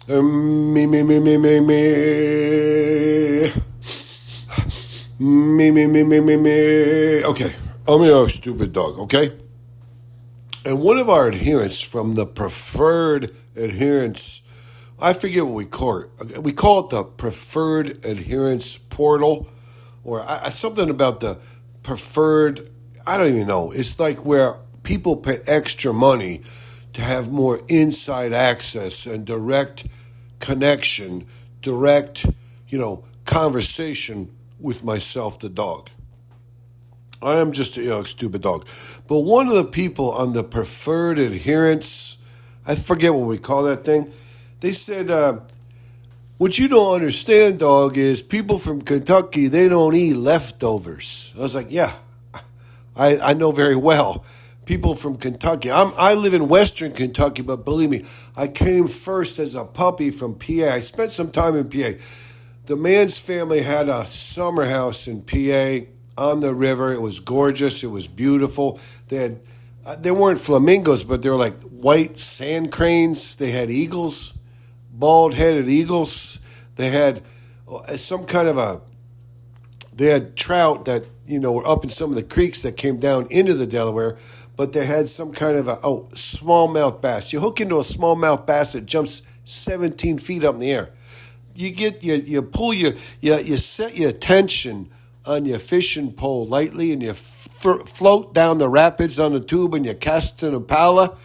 Me, me, me, me, me, me. Me, me, me, me, me, me. Okay, I'm a stupid dog, okay? And one of our adherents from the preferred adherence, I forget what we call it. We call it the preferred adherence portal, or something about the preferred. I don't even know. It's like where people pay extra money to have more inside access and direct connection, direct, conversation with myself, the dog. I am just a stupid dog. But one of the people on the preferred adherence, I forget what we call that thing, they said, what you don't understand, dog, is people from Kentucky, they don't eat leftovers. I was like, yeah, I know very well. People from Kentucky. I live in Western Kentucky, but believe me, I came first as a puppy from PA. I spent some time in PA. The man's family had a summer house in PA on the river. It was gorgeous. It was beautiful. They weren't flamingos, but they were like white sand cranes. They had eagles, bald-headed eagles. They had some kind of they had trout that, were up in some of the creeks that came down into the Delaware, but they had some kind of smallmouth bass. You hook into a smallmouth bass that jumps 17 feet up in the air. You pull you set your attention on your fishing pole lightly, and you float down the rapids on the tube, and you cast an impala.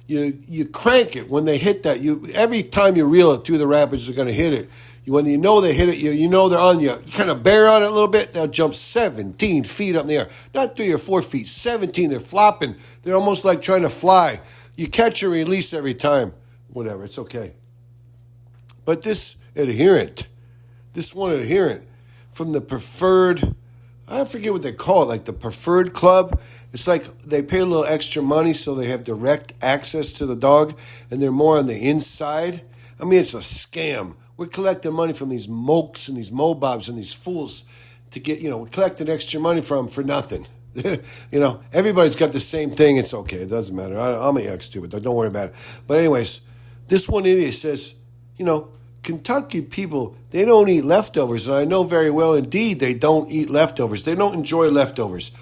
You crank it when they hit that. Every time you reel it through the rapids, they're going to hit it. When you know they hit it, you know they're on you. You kind of bear on it a little bit, they'll jump 17 feet up in the air. Not 3 or 4 feet, 17. They're flopping. They're almost like trying to fly. You catch and release every time. Whatever, it's okay. But this one adherent from the preferred, I forget what they call it, like the preferred club. It's like they pay a little extra money so they have direct access to the dog, and they're more on the inside. I mean, it's a scam. We're collecting money from these mokes and these mobobs and these fools to get, we're collecting extra money from them for nothing. Everybody's got the same thing. It's okay. It doesn't matter. I'm a yuck stupid. Don't worry about it. But anyways, this one idiot says, Kentucky people, they don't eat leftovers. And I know very well indeed they don't eat leftovers. They don't enjoy leftovers.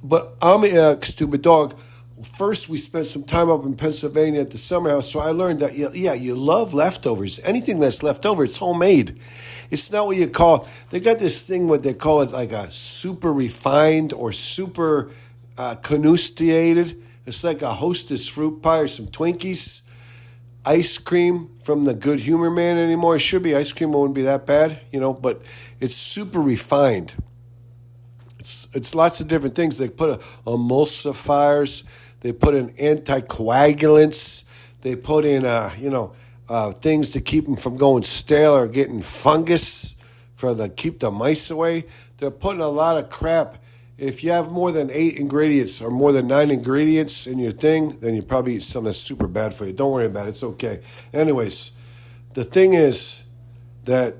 But I'm a stupid dog. First, we spent some time up in Pennsylvania at the summer house, so I learned that, you love leftovers. Anything that's left over, it's homemade. It's not what you call, they got this thing, what they call it, like a super refined or super canustiated. It's like a Hostess fruit pie or some Twinkies. Ice cream from the Good Humor Man anymore. It should be ice cream, wouldn't be that bad, but it's super refined. It's lots of different things. They put emulsifiers. They put in anticoagulants. They put in, things to keep them from going stale or getting fungus keep the mice away. They're putting a lot of crap. If you have more than 8 ingredients or more than 9 ingredients in your thing, then you probably eat something that's super bad for you. Don't worry about it. It's okay. Anyways, the thing is that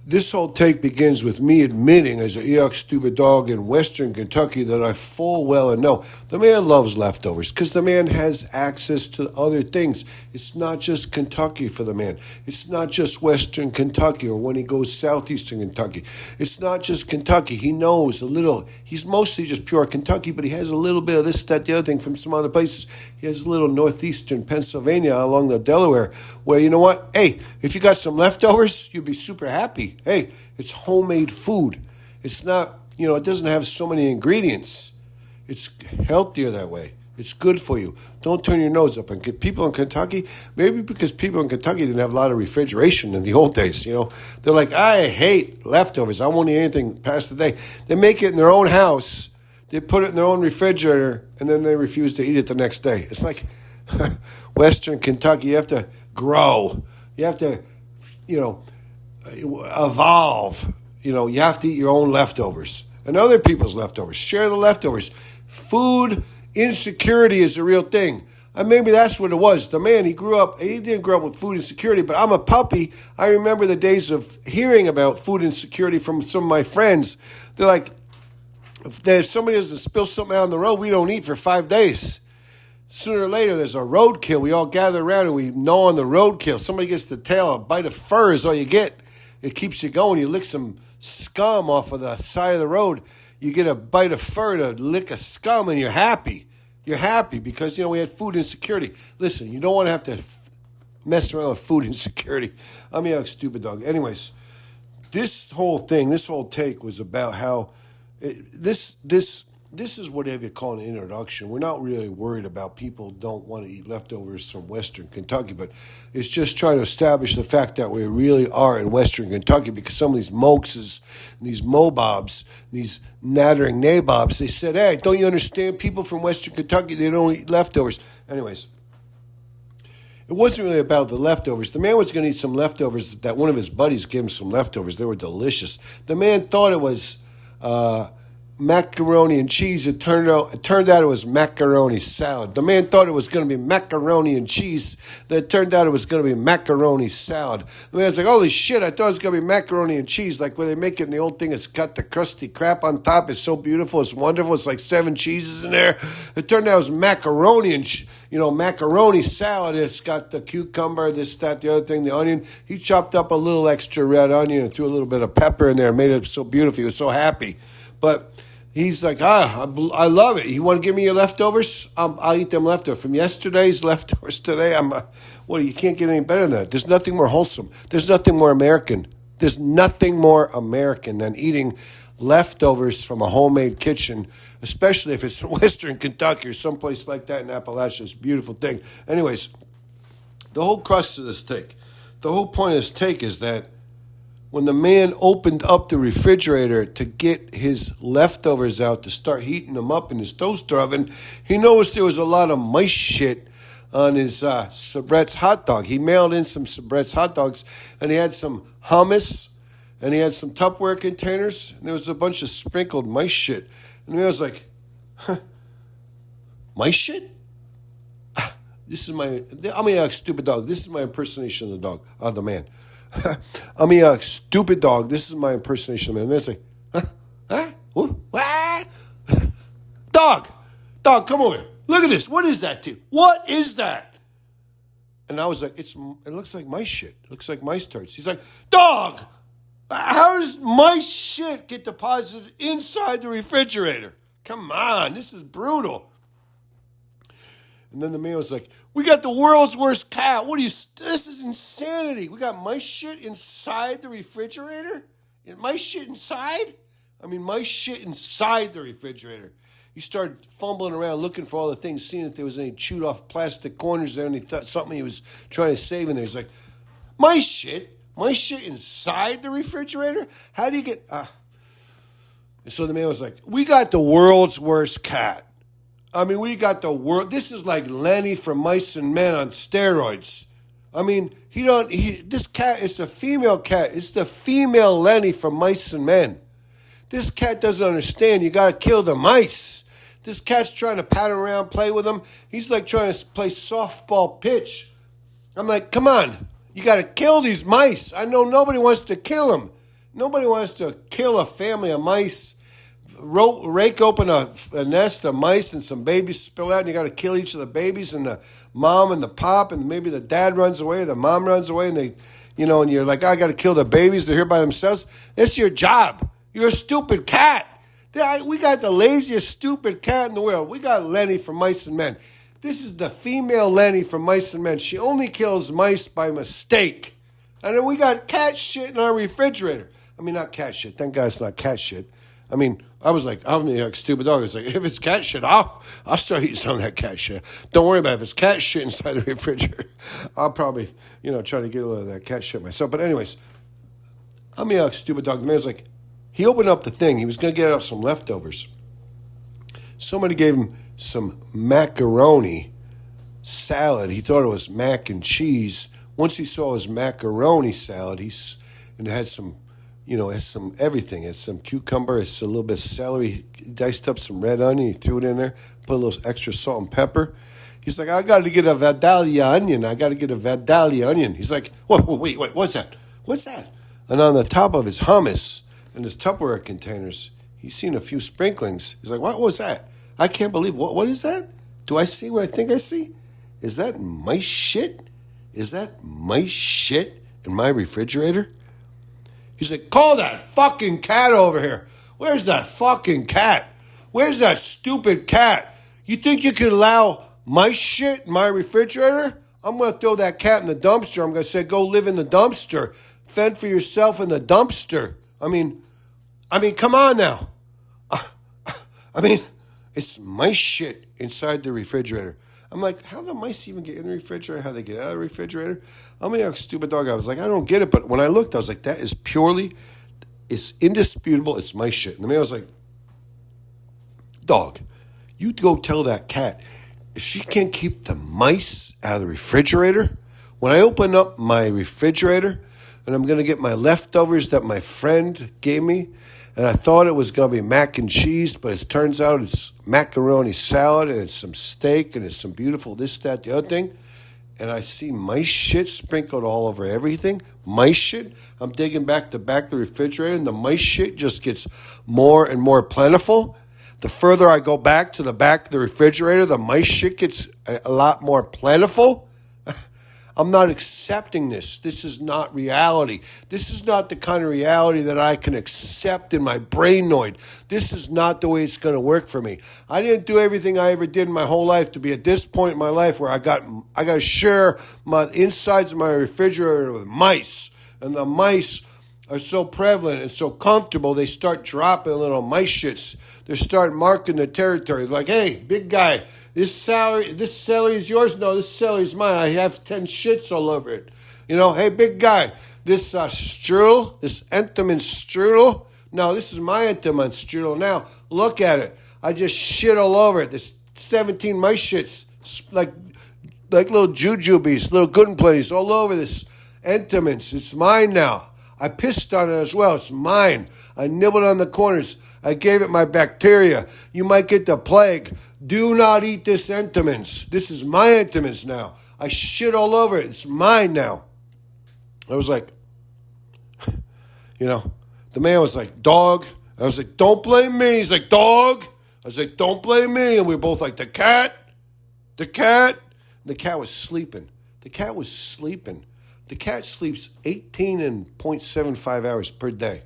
this whole take begins with me admitting as a yuck stupid dog in Western Kentucky that I full well and know the man loves leftovers because the man has access to other things. It's not just Kentucky for the man. It's not just Western Kentucky or when he goes southeastern Kentucky. It's not just Kentucky. He knows a little. He's mostly just pure Kentucky, but he has a little bit of this, that, the other thing from some other places. He has a little northeastern Pennsylvania along the Delaware where, you know what? Hey, if you got some leftovers, you'd be super happy. Hey, it's homemade food. It's not, it doesn't have so many ingredients. It's healthier that way. It's good for you. Don't turn your nose up. And people in Kentucky, maybe because people in Kentucky didn't have a lot of refrigeration in the old days, they're like, I hate leftovers. I won't eat anything past the day. They make it in their own house. They put it in their own refrigerator, and then they refuse to eat it the next day. It's like Western Kentucky. You have to grow. You have to, evolve. You have to eat your own leftovers and other people's leftovers. Share the leftovers. Food insecurity is a real thing. And maybe that's what it was. The man, he didn't grow up with food insecurity, but I'm a puppy. I remember the days of hearing about food insecurity from some of my friends. They're like, if somebody doesn't spill something out on the road, we don't eat for 5 days. Sooner or later, there's a roadkill. We all gather around and we gnaw on the roadkill. Somebody gets the tail, a bite of fur is all you get. It keeps you going. You lick some scum off of the side of the road. You get a bite of fur to lick a scum and you're happy. You're happy because, we had food insecurity. Listen, you don't want to have to mess around with food insecurity. I'm a stupid dog. Anyways, this whole take was about how this is whatever you call an introduction. We're not really worried about people don't want to eat leftovers from Western Kentucky, but it's just trying to establish the fact that we really are in Western Kentucky because some of these Mokes, these Mobobs, these nattering nabobs, they said, hey, don't you understand? People from Western Kentucky, they don't eat leftovers. Anyways, it wasn't really about the leftovers. The man was going to eat some leftovers that one of his buddies gave him some leftovers. They were delicious. The man thought it was macaroni and cheese. It turned out it was macaroni salad. The man thought it was going to be macaroni and cheese. It turned out it was going to be macaroni salad. The man's like, holy shit, I thought it was going to be macaroni and cheese. Like when they make it in the old thing, it's got the crusty crap on top. It's so beautiful. It's wonderful. It's like 7 cheeses in there. It turned out it was macaroni and macaroni salad. It's got the cucumber, this, that, the other thing, the onion. He chopped up a little extra red onion and threw a little bit of pepper in there and made it so beautiful. He was so happy. But he's like, I love it. You want to give me your leftovers? I'll eat them leftovers. From yesterday's leftovers today, you can't get any better than that. There's nothing more wholesome. There's nothing more American. There's nothing more American than eating leftovers from a homemade kitchen, especially if it's in Western Kentucky or someplace like that in Appalachia. It's a beautiful thing. Anyways, the whole crux of this take, the whole point of this take is that when the man opened up the refrigerator to get his leftovers out to start heating them up in his toaster oven, he noticed there was a lot of mice shit on his Sabrett's hot dog. He mailed in some Sabrett's hot dogs, and he had some hummus, and he had some Tupperware containers, and there was a bunch of sprinkled mice shit. And the man was like, mice shit? I'm a stupid dog. This is my impersonation of the man. I'm a stupid dog. This is my impersonation of the man. And they're like, huh? Dog, come over here. Look at this. What is that to you? What is that? And I was like, it looks like mice shit. It looks like mice turds. He's like, dog, how does mice shit get deposited inside the refrigerator? Come on, this is brutal. And then the man was like, we got the world's worst cat. This is insanity. We got mice shit inside the refrigerator? Mice shit inside? Mice shit inside the refrigerator. He started fumbling around looking for all the things, seeing if there was any chewed off plastic corners there, and he thought something he was trying to save in there. He's like, mice shit inside the refrigerator? How do you get... And so the man was like, we got the world's worst cat. We got the world. This is like Lenny from Mice and Men on steroids. This cat, it's a female cat. It's the female Lenny from Mice and Men. This cat doesn't understand. You got to kill the mice. This cat's trying to pat him around, play with him. He's like trying to play softball pitch. I'm like, come on. You got to kill these mice. I know nobody wants to kill them. Nobody wants to kill a family of mice. Rake open a nest of mice and some babies spill out, and you got to kill each of the babies, and the mom and the pop, and maybe the dad runs away, or the mom runs away, and and you're like, I got to kill the babies. They're here by themselves. It's your job. You're a stupid cat. We got the laziest stupid cat in the world. We got Lenny from Mice and Men. This is the female Lenny from Mice and Men. She only kills mice by mistake. And then we got cat shit in our refrigerator. Not cat shit. Thank God it's not cat shit. I was like, I'm a stupid dog. I was like, if it's cat shit, I'll start eating some of that cat shit. Don't worry about it. If it's cat shit inside the refrigerator, I'll probably, try to get a little of that cat shit myself. But anyways, I'm a stupid dog. The man's like, he opened up the thing. He was going to get out some leftovers. Somebody gave him some macaroni salad. He thought it was mac and cheese. Once he saw his macaroni salad, and it had some, it's some everything. It's some cucumber. It's a little bit of celery. He diced up some red onion. He threw it in there. Put a little extra salt and pepper. He's like, I got to get a Vidalia onion. He's like, wait, what's that? What's that? And on the top of his hummus and his Tupperware containers, he's seen a few sprinklings. He's like, what was that? I can't believe, what is that? Do I see what I think I see? Is that mice shit? Is that mice shit in my refrigerator? He's like, call that fucking cat over here. Where's that fucking cat? Where's that stupid cat? You think you can allow mice shit in my refrigerator? I'm going to throw that cat in the dumpster. I'm going to say, go live in the dumpster. Fend for yourself in the dumpster. I mean, come on now. I mean, it's mice shit inside the refrigerator. I'm like, how the mice even get in the refrigerator? How they get out of the refrigerator? I'm a stupid dog. I was like, I don't get it. But when I looked, I was like, that is purely, it's indisputable. It's mice shit. And the man was like, dog, you go tell that cat, if she can't keep the mice out of the refrigerator, when I open up my refrigerator and I'm going to get my leftovers that my friend gave me, and I thought it was going to be mac and cheese, but it turns out it's macaroni salad and it's some steak and it's some beautiful this, that, the other thing. And I see mice shit sprinkled all over everything. Mice shit. I'm digging back of the refrigerator and the mice shit just gets more and more plentiful. The further I go back to the back of the refrigerator, the mice shit gets a lot more plentiful. I'm not accepting this. This is not reality. This is not the kind of reality that I can accept in my brainoid. This is not the way it's going to work for me. I didn't do everything I ever did in my whole life to be at this point in my life where I got to share my insides of my refrigerator with mice. And the mice are so prevalent and so comfortable, they start dropping little mice shits. They start marking the territory. Like, hey, big guy, this celery is yours? No, this celery is mine. I have 10 shits all over it. You know, hey, big guy, this strudel, this Entenmann strudel? No, this is my Entenmann strudel. Now, look at it. I just shit all over it. This 17 mice shits, like little jujubes, little good and plenties all over this Entenmann's. It's mine now. I pissed on it as well. It's mine. I nibbled on the corners. I gave it my bacteria. You might get the plague. Do not eat this Entenmann's. This is my Entenmann's now. I shit all over it. It's mine now. I was like, the man was like, dog. I was like, don't blame me. He's like, dog. I was like, don't blame me. And we were both like, the cat. The cat was sleeping. The cat was sleeping. The cat sleeps 18.75 hours per day.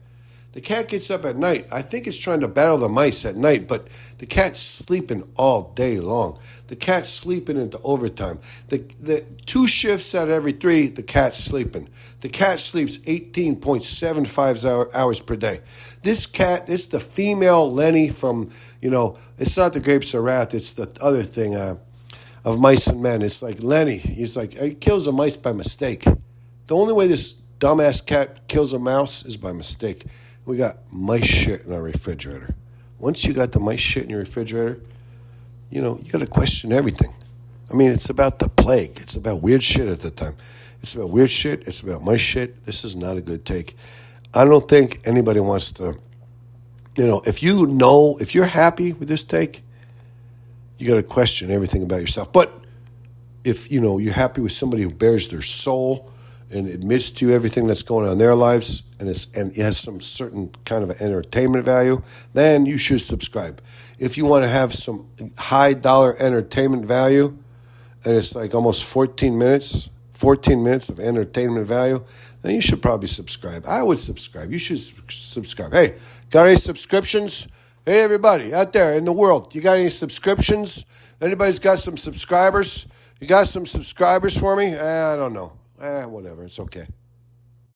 The cat gets up at night. I think it's trying to battle the mice at night, but the cat's sleeping all day long. The cat's sleeping into overtime. The 2 shifts out of every 3, the cat's sleeping. The cat sleeps 18.75 hours per day. This cat, it's the female Lenny from, it's not the Grapes of Wrath, it's the other thing of Mice and Men. It's like Lenny. He's like, he kills a mice by mistake. The only way this dumbass cat kills a mouse is by mistake. We got mice shit in our refrigerator. Once you got the mice shit in your refrigerator, you got to question everything. I mean, it's about the plague. It's about weird shit at the time. It's about weird shit. It's about mice shit. This is not a good take. I don't think anybody wants to, if you're happy with this take, you got to question everything about yourself. But if, you're happy with somebody who bears their soul and admits to you everything that's going on in their lives, and it has some certain kind of entertainment value, then you should subscribe. If you want to have some high dollar entertainment value, and it's like almost 14 minutes of entertainment value, then you should probably subscribe. I would subscribe. You should subscribe. Hey, got any subscriptions? Hey, everybody out there in the world, you got any subscriptions? Anybody's got some subscribers? You got some subscribers for me? I don't know. Whatever. It's okay.